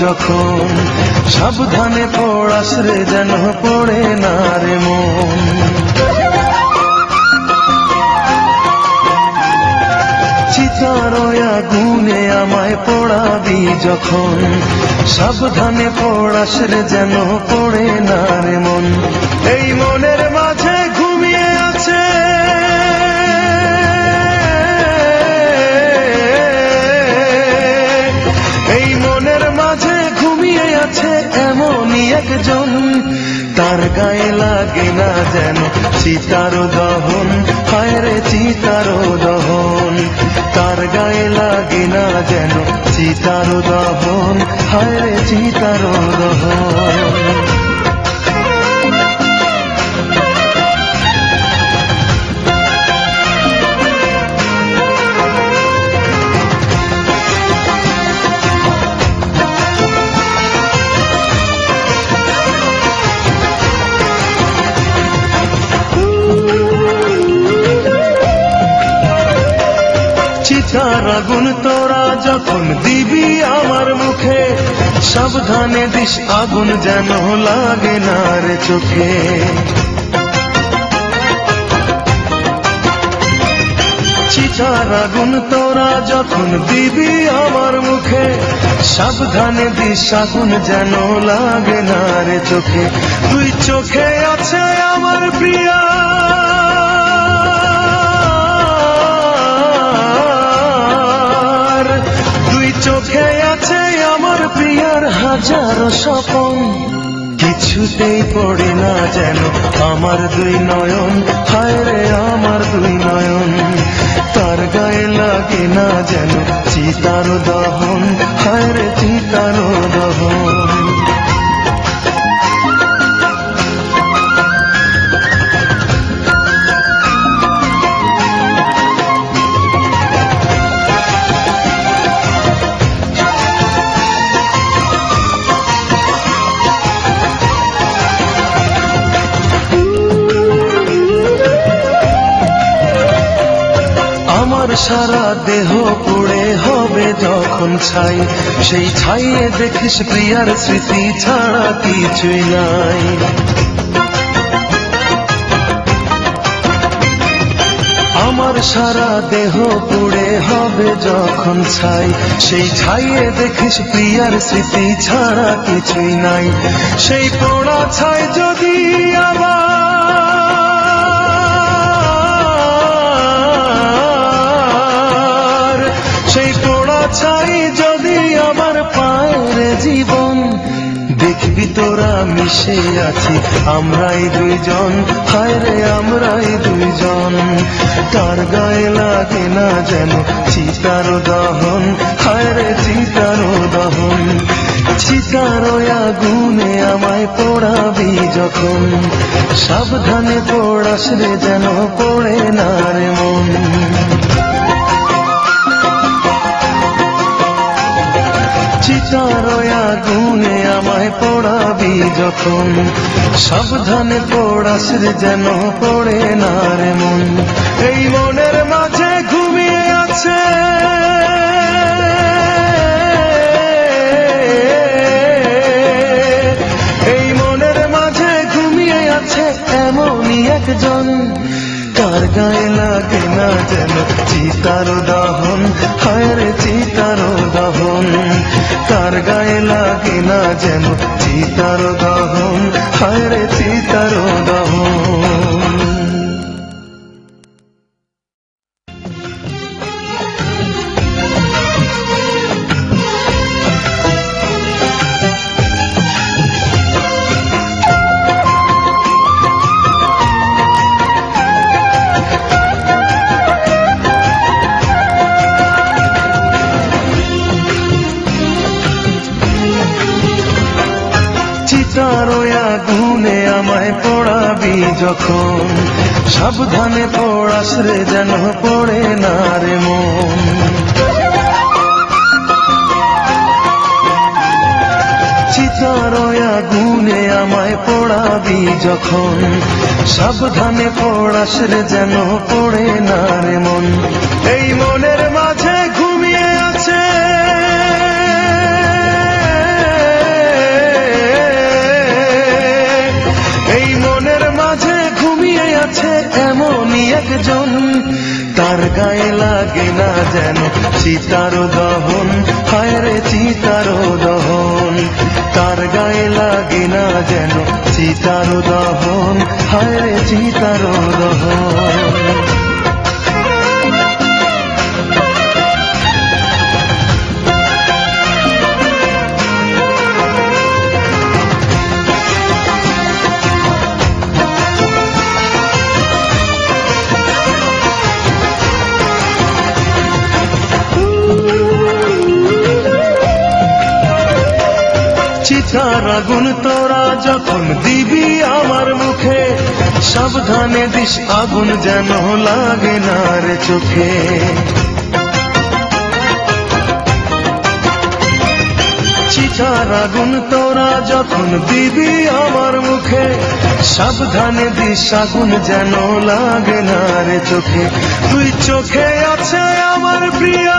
যখন সাবধানে পড়াস রে যেন পড়ে না রে মন। চিতার আগুনে আমায় পোড়াবি যখন সাবধানে পড়াস রে যেন পড়ে না রে মন। এই মনের মাঝে ঘুমিয়ে আছে এমনই একজন, তার গায়ে লাগে না যেন চিতার দহন, হায় রে চিতার দহন। তার গায়ে লাগে না যেন চিতার দহন, হায় রে চিতার দহন। চিতার আগুন তোরা যখন দিবি আমার মুখে, সাবধানে দিস আগুন যেন লাগে না রে চোখে। চিতার আগুন তোরা যখন দিবি আমার মুখে, সাবধানে দিস আগুন যেন লাগে না রে চোখে। তুই চোখে আছে আমার প্রিয়া, চোখে আছে আমার প্রিয়ার হাজারো স্বপন, কিছুতেই পড়ে না যেন আমার দুই নয়ন, হায় রে আমার দুই নয়ন। তার গায়ে লাগে না যেন চিতার দহন, হায় রে চিতার দহন। সারা দেহ পুড়ে হবে যখন ছাই, সেই ছাইয়ে দেখিস প্রিয়ার স্মৃতি ছাড়া কিছুই নাই। আমার সারা দেহ পুড়ে হবে যখন ছাই, সেই ছাইয়ে দেখিস প্রিয়ার স্মৃতি ছাড়া কিছুই নাই। সেই পোড়া ছাই যদি আবার চাই যদি আমার পায়ের জীবন, দেখবি তোরা মিশে আছি আমরাই দুইজন, হায় রে আমরাই দুইজন। তার গায়ে লাগে না যেন চিতার দহন, হায় রে চিতার দহন। চিতার আগুনে আমায় পোড়াবি যখন সাবধানে পড়াস রে যেন পড়ে না রে মন। চিতার আগুনে আমায় পোড়াবি যখন সাবধানে পড়াস রে যেন পড়ে না রে মন। এই মনের মাঝে ঘুমিয়ে আছে এই মনের মাঝে ঘুমিয়ে আছে এমনই একজন, তার গায়ে লাগে না যেন চিতার দহন, হায় রে চিতার দহন। তার গায়ে লাগে না যেন চিতার দহন, হায় রে চিতার দহন। চিতার আগুনে আমায় পোড়াবি যখন সাবধানে পড়াস রে যেন পড়ে না রে মন। চিতার আগুনে আমায় পোড়াবি যখন সাবধানে পড়াস রে যেন পড়ে না রে মন। এই মনের মাঝে ঘুমিয়ে আছে আছে এমনই একজন, তার গায়ে লাগে না যেন চিতার দহন, হায় রে চিতার দহন। তার গায়ে লাগে না যেন চিতার দহন, হায় রে চিতার দহন। চিতার আগুন তোরা যখন দিবি আমার মুখে, সাবধানে দিস আগুন যেন লাগে না রে চোখে। চিতার আগুন তোরা যখন দিবি আমার মুখে, সাবধানে দিস আগুন যেন লাগে না রে চোখে। তুই চোখে আছে আমার প্রিয়া,